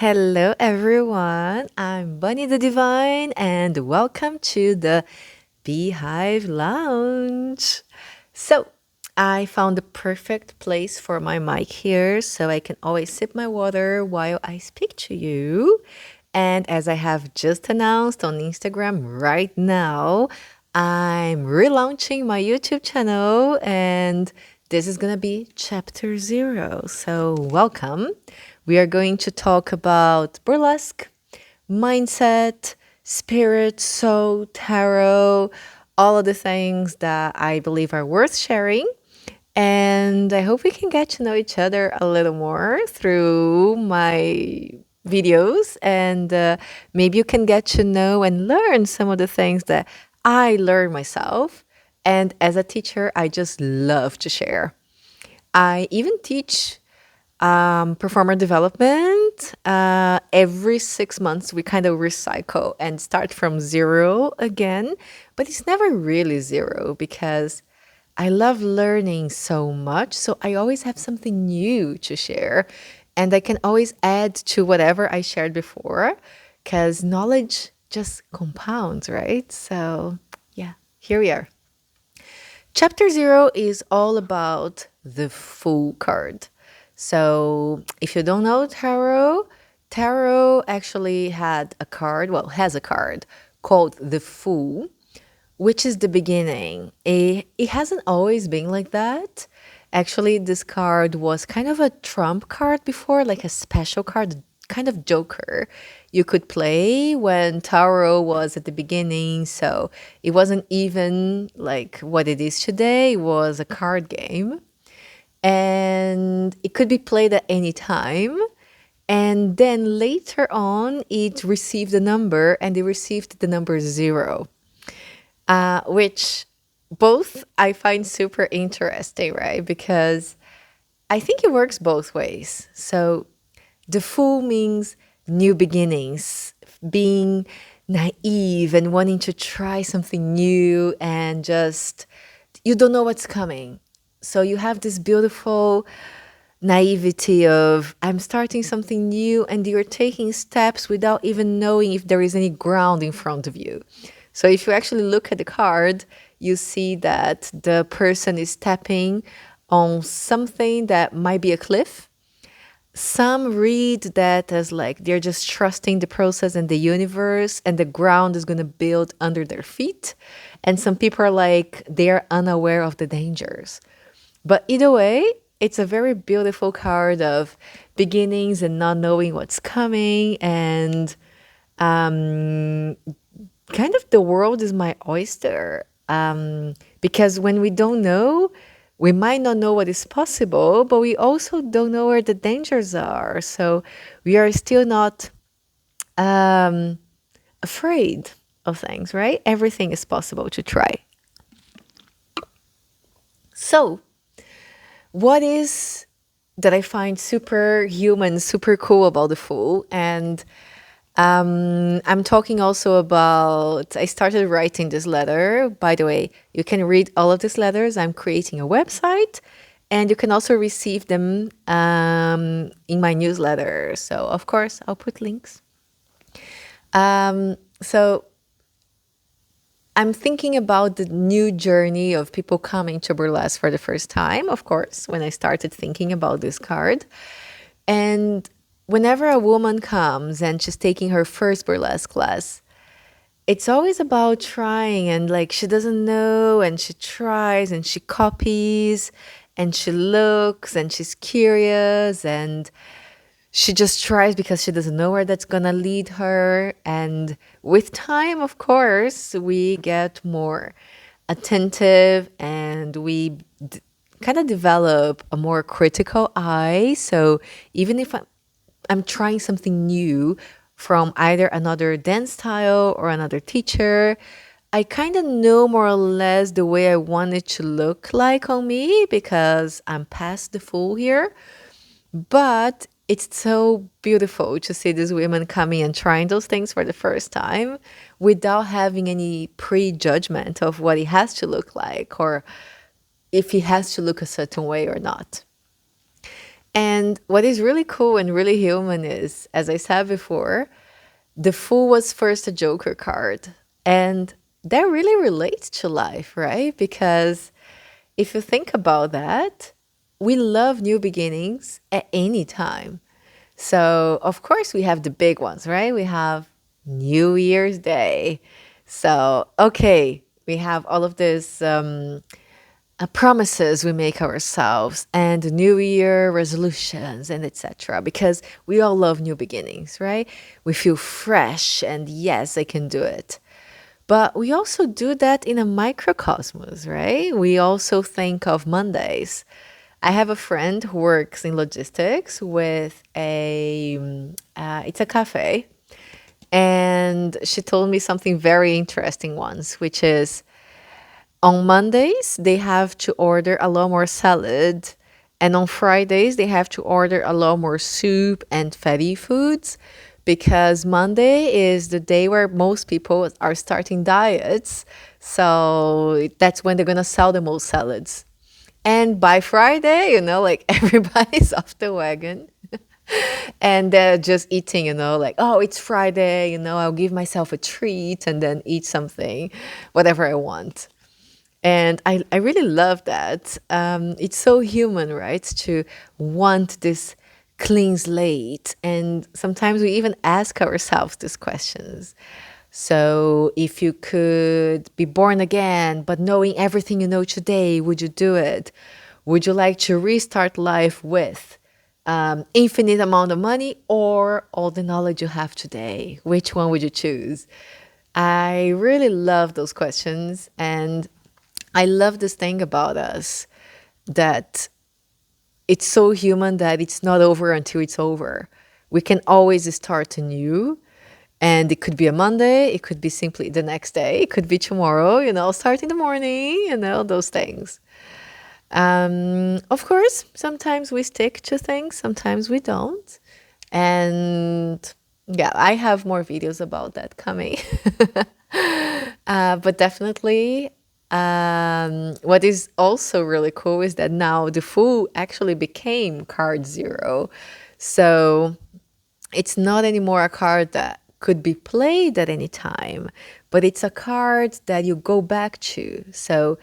Hello, everyone. I'm Bunny the Divine, and welcome to the Beehive Lounge. So, I found the perfect place for my mic here so I can always sip my water while I speak to you. And as I have just announced on Instagram right now, I'm relaunching my YouTube channel and this is going to be chapter 0. So, welcome. We are going to talk about burlesque, mindset, spirit, soul, tarot, all of the things that I believe are worth sharing. And I hope we can get to know each other a little more through my videos. And maybe you can get to know and learn some of the things that I learned myself. And as a teacher, I just love to share. I even teach performer development. Every 6 months, we kind of recycle and start from zero again. But it's never really zero because I love learning so much. So I always have something new to share. And I can always add to whatever I shared before because knowledge just compounds, right? So, yeah, here we are. Chapter 0 is all about the Fool card. So, if you don't know tarot actually had a card, well, has a card called the Fool, which is the beginning. It hasn't always been like that. Actually, this card was kind of a trump card before, like a special card, kind of joker you could play when tarot was at the beginning. So it wasn't even like what it is today. It was a card game and it could be played at any time. And then later on, it received a number and it received the number 0, which both I find super interesting, right? Because I think it works both ways. So the fool means new beginnings, being naive and wanting to try something new and just, you don't know what's coming. So you have this beautiful naivety of, I'm starting something new and you're taking steps without even knowing if there is any ground in front of you. So if you actually look at the card, you see that the person is stepping on something that might be a cliff. Some read that as like they're just trusting the process and the universe and the ground is going to build under their feet. And some people are like they're unaware of the dangers. But either way, it's a very beautiful card of beginnings and not knowing what's coming. And kind of the world is my oyster. Because when we don't know, we might not know what is possible, but we also don't know where the dangers are. So we are still not afraid of things, right? Everything is possible to try. So, what is that I find super human, super cool about the Fool? And I'm talking also about, I started writing this letter. By the way, you can read all of these letters. I'm creating a website and you can also receive them in my newsletter. So, of course, I'll put links. So, I'm thinking about the new journey of people coming to burlesque for the first time, of course, when I started thinking about this card. And whenever a woman comes and she's taking her first burlesque class, it's always about trying and like she doesn't know and she tries and she copies and she looks and she's curious and she just tries because she doesn't know where that's gonna lead her. And with time, of course, we get more attentive and we kind of develop a more critical eye. So even if I'm trying something new from either another dance style or another teacher, I kind of know more or less the way I want it to look like on me because I'm past the fool here. But it's so beautiful to see these women coming and trying those things for the first time without having any prejudgment of what it has to look like or if it has to look a certain way or not. And what is really cool and really human is, as I said before, the Fool was first a Joker card. And that really relates to life, right? Because if you think about that, we love new beginnings at any time. So, of course, we have the big ones, right? We have New Year's Day. So, okay, we have all of these promises we make ourselves and New Year resolutions and etc. Because we all love new beginnings, right? We feel fresh and yes, I can do it. But we also do that in a microcosmos, right? We also think of Mondays. I have a friend who works in logistics with it's a cafe. And she told me something very interesting once, which is on Mondays, they have to order a lot more salad. And on Fridays, they have to order a lot more soup and fatty foods because Monday is the day where most people are starting diets. So that's when they're going to sell the most salads. And by Friday, like everybody's off the wagon and they're just eating, like, oh, it's Friday, I'll give myself a treat and then eat something, whatever I want. And I really love that. It's so human, right? To want this clean slate. And sometimes we even ask ourselves these questions. So, if you could be born again, but knowing everything you know today, would you do it? Would you like to restart life with infinite amount of money or all the knowledge you have today? Which one would you choose? I really love those questions. And I love this thing about us that it's so human that it's not over until it's over. We can always start anew. And it could be a Monday, it could be simply the next day, it could be tomorrow, start in the morning, those things. Of course, sometimes we stick to things, sometimes we don't. And yeah, I have more videos about that coming. But definitely, what is also really cool is that now the Fool actually became card zero. So it's not anymore a card that could be played at any time, but it's a card that you go back to. So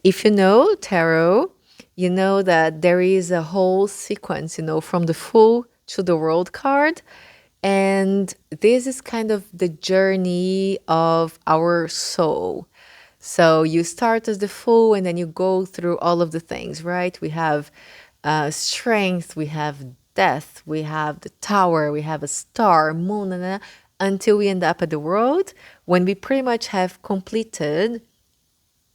if you know tarot, you know that there is a whole sequence, from the Fool to the World card. And this is kind of the journey of our soul. So you start as the Fool and then you go through all of the things, right? We have strength, we have death, we have the Tower, we have a star, moon, until we end up at the World when we pretty much have completed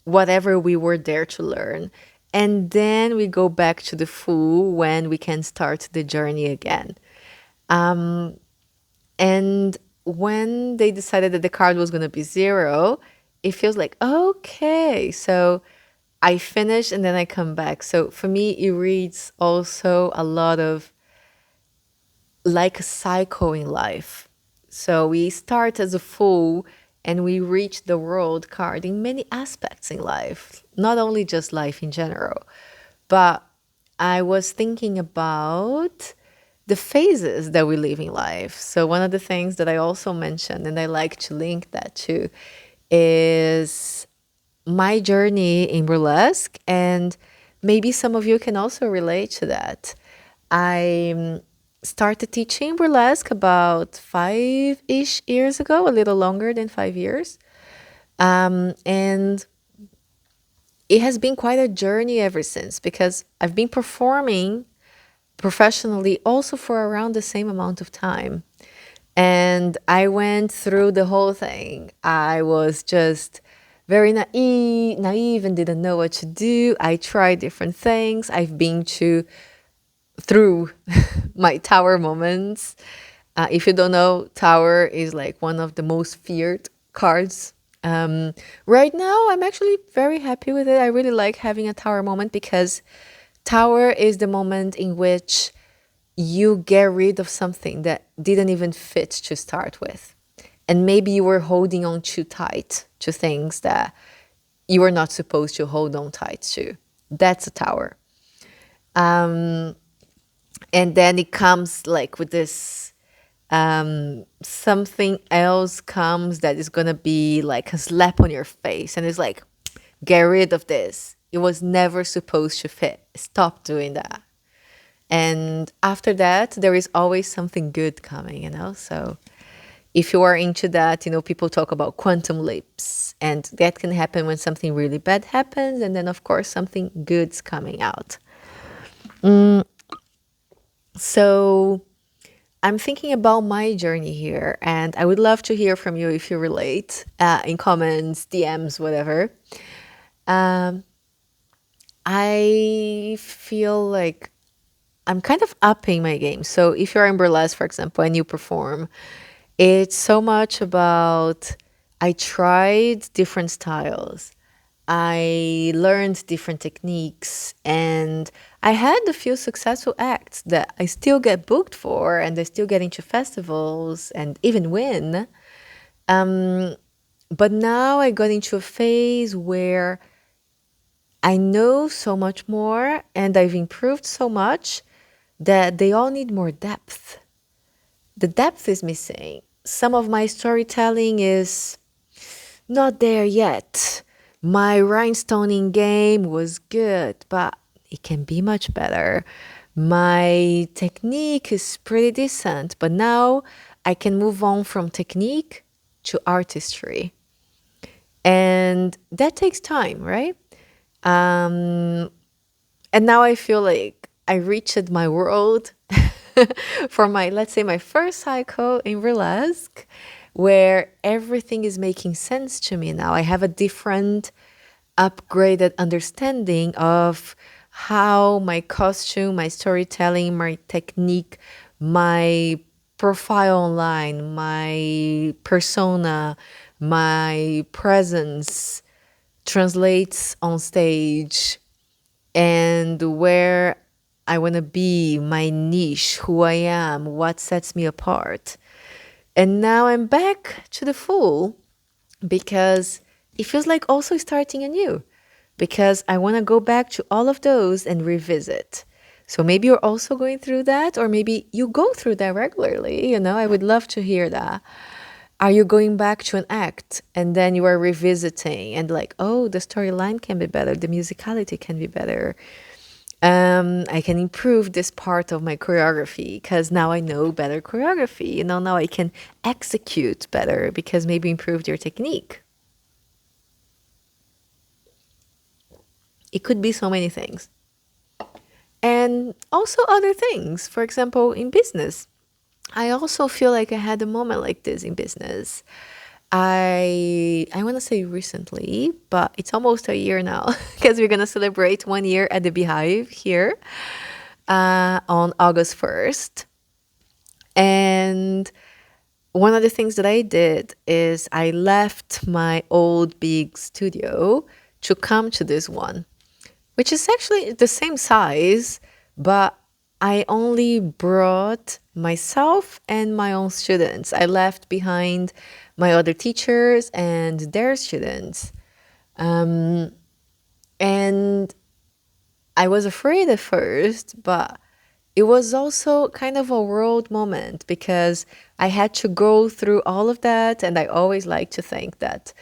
whatever we were there to learn. And then we go back to the Fool when we can start the journey again. And when they decided that the card was going to be zero, it feels like, okay, so I finish and then I come back. So for me, it reads also a lot of like a cycle in life. So we start as a Fool and we reach the World card in many aspects in life, not only just life in general. But I was thinking about the phases that we live in life. So one of the things that I also mentioned, and I like to link that to, is my journey in burlesque. And maybe some of you can also relate to that. I started teaching burlesque about 5-ish years ago, a little longer than 5 years. And it has been quite a journey ever since because I've been performing professionally also for around the same amount of time. And I went through the whole thing. I was just very naive and didn't know what to do. I tried different things. I've been through my Tower moments. If you don't know, Tower is like one of the most feared cards. Right now, I'm actually very happy with it. I really like having a Tower moment because Tower is the moment in which you get rid of something that didn't even fit to start with. And maybe you were holding on too tight to things that you were not supposed to hold on tight to. That's a Tower. And then it comes like with this something else comes that is gonna be like a slap on your face, and it's like, get rid of this. It was never supposed to fit. Stop doing that. And after that, there is always something good coming, So if you are into that, people talk about quantum leaps, and that can happen when something really bad happens, and then of course something good's coming out. So I'm thinking about my journey here, and I would love to hear from you if you relate in comments, DMs, whatever. Um, I feel like I'm kind of upping my game. So if you're in burlesque, for example, and you perform, it's so much about I tried different styles. I learned different techniques, and I had a few successful acts that I still get booked for, and I still get into festivals and even win. But now I got into a phase where I know so much more and I've improved so much that they all need more depth. The depth is missing. Some of my storytelling is not there yet. My rhinestoning game was good, but it can be much better. My technique is pretty decent, but now I can move on from technique to artistry. And that takes time, right? And now I feel like I reached my world for my, let's say, my first cycle in burlesque, where everything is making sense to me now. I have a different, upgraded understanding of how my costume, my storytelling, my technique, my profile online, my persona, my presence translates on stage, and where I want to be, my niche, who I am, what sets me apart. And now I'm back to the full because it feels like also starting anew, because I want to go back to all of those and revisit. So maybe you're also going through that, or maybe you go through that regularly. I would love to hear that. Are you going back to an act and then you are revisiting and like, oh, the storyline can be better, the musicality can be better. I can improve this part of my choreography because now I know better choreography. Now I can execute better because maybe improved your technique. It could be so many things. And also other things. For example, in business, I also feel like I had a moment like this in business. I want to say recently, but it's almost a year now because we're gonna celebrate 1 year at the Beehive here on August 1st. And one of the things that I did is I left my old big studio to come to this one, which is actually the same size, but I only brought myself and my own students. I left behind my other teachers and their students. And I was afraid at first, but it was also kind of a world moment because I had to go through all of that. And I always like to think that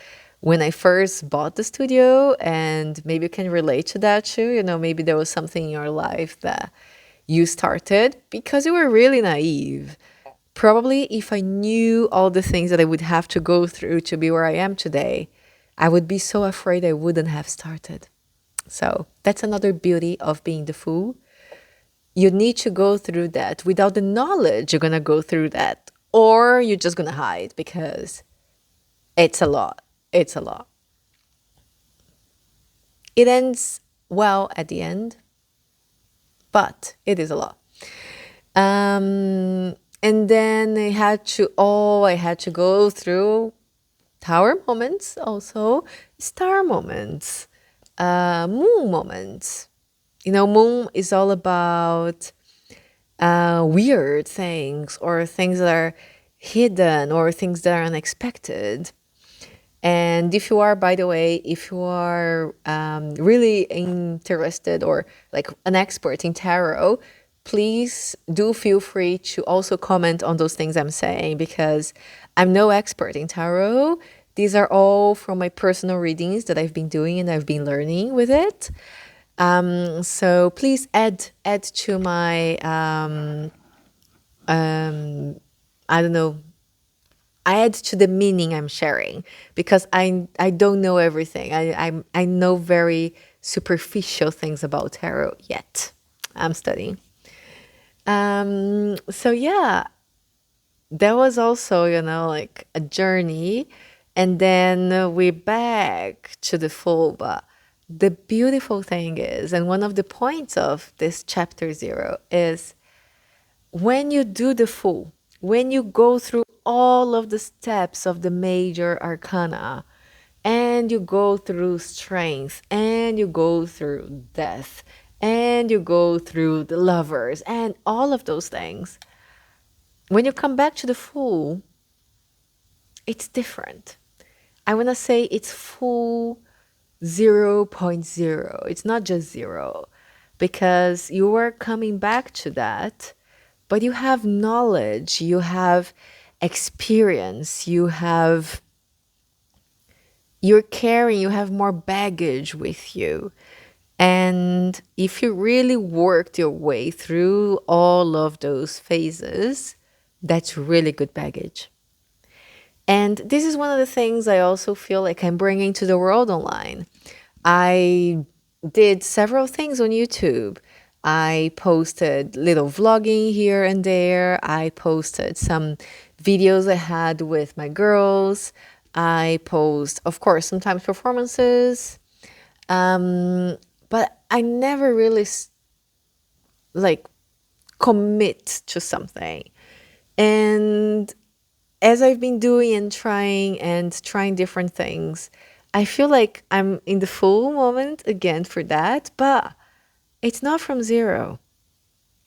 when I first bought the studio, and maybe you can relate to that too, maybe there was something in your life that you started because you were really naive. Probably if I knew all the things that I would have to go through to be where I am today, I would be so afraid I wouldn't have started. So that's another beauty of being the fool. You need to go through that. Without the knowledge, you're going to go through that. Or you're just going to hide because it's a lot. It's a lot. It ends well at the end, but it is a lot. And then I had to go through tower moments, also star moments, moon moments. Moon is all about weird things or things that are hidden or things that are unexpected. And if you are, by the way, if you are really interested or like an expert in tarot, please do feel free to also comment on those things I'm saying, because I'm no expert in tarot. These are all from my personal readings that I've been doing and I've been learning with it. So please add to my I don't know, I add to the meaning I'm sharing, because I don't know everything. I know very superficial things about tarot yet. I'm studying. So yeah, there was also, like a journey, and then we're back to the full. But the beautiful thing is, and one of the points of this chapter 0 is, when you do the full, when you go through all of the steps of the major arcana, and you go through strength, and you go through death, and you go through the lovers, and all of those things, when you come back to the full, it's different. I want to say it's full 0.0. It's not just zero, because you are coming back to that, but you have knowledge, you have experience, you're carrying, you have more baggage with you. And if you really worked your way through all of those phases, that's really good baggage. And this is one of the things I also feel like I'm bringing to the world online. I did several things on YouTube. I posted little vlogging here and there. I posted some videos I had with my girls. I post, of course, sometimes performances. But I never really like commit to something. And as I've been doing and trying different things, I feel like I'm in the full moment again for that, but it's not from zero.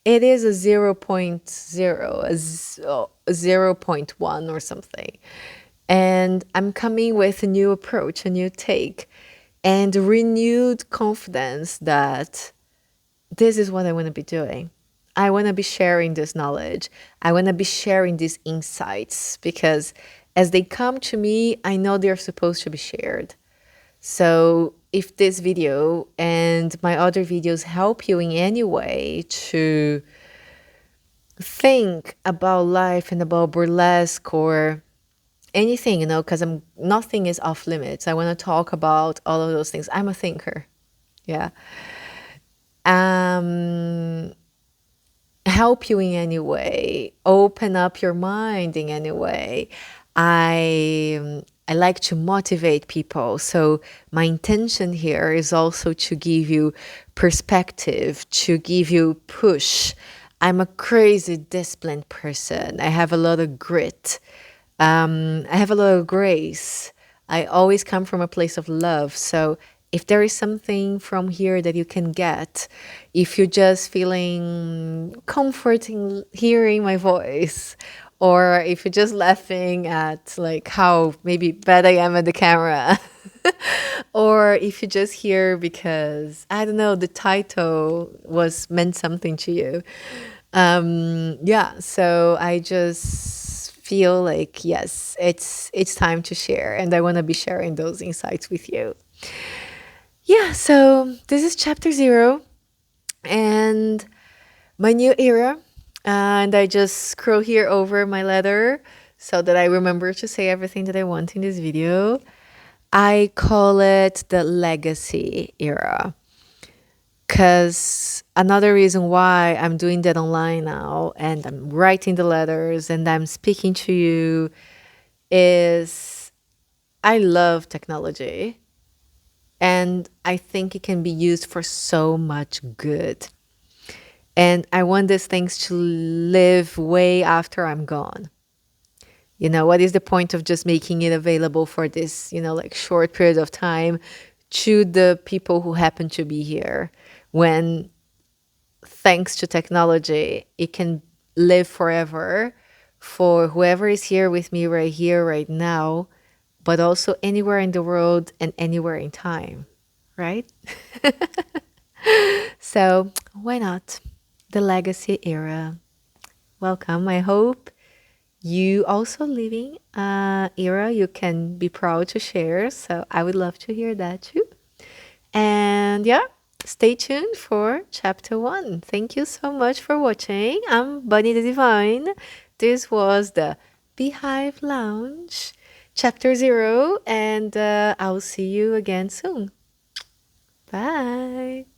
It is a zero point 0.0, a 0.1 or something. And I'm coming with a new approach, a new take, and renewed confidence that this is what I want to be doing. I want to be sharing this knowledge. I want to be sharing these insights, because as they come to me, I know they're supposed to be shared. So if this video and my other videos help you in any way to think about life and about burlesque or anything, because nothing is off limits. I want to talk about all of those things. I'm a thinker. Yeah. Help you in any way, open up your mind in any way. I like to motivate people. So my intention here is also to give you perspective, to give you push. I'm a crazy disciplined person. I have a lot of grit. I have a lot of grace. I always come from a place of love. So if there is something from here that you can get, if you're just feeling comforting hearing my voice, or if you're just laughing at like how maybe bad I am at the camera, or if you just hear because I don't know, the title was meant something to you. Yeah, so I just feel like yes, it's time to share, and I want to be sharing those insights with you. Yeah, so this is chapter 0 and my new era. And I just scroll here over my letter so that I remember to say everything that I want in this video. I call it the legacy era. Because another reason why I'm doing that online now and I'm writing the letters and I'm speaking to you is I love technology. And I think it can be used for so much good. And I want these things to live way after I'm gone. What is the point of just making it available for this, like short period of time to the people who happen to be here, when thanks to technology, it can live forever for whoever is here with me right here, right now, but also anywhere in the world and anywhere in time, right? So why not? the legacy era. Welcome. I hope you also living era you can be proud to share. So I would love to hear that too. And yeah, stay tuned for chapter 1. Thank you so much for watching. I'm Bunny the Divine. This was the Beehive Lounge, chapter 0, and I'll see you again soon. Bye.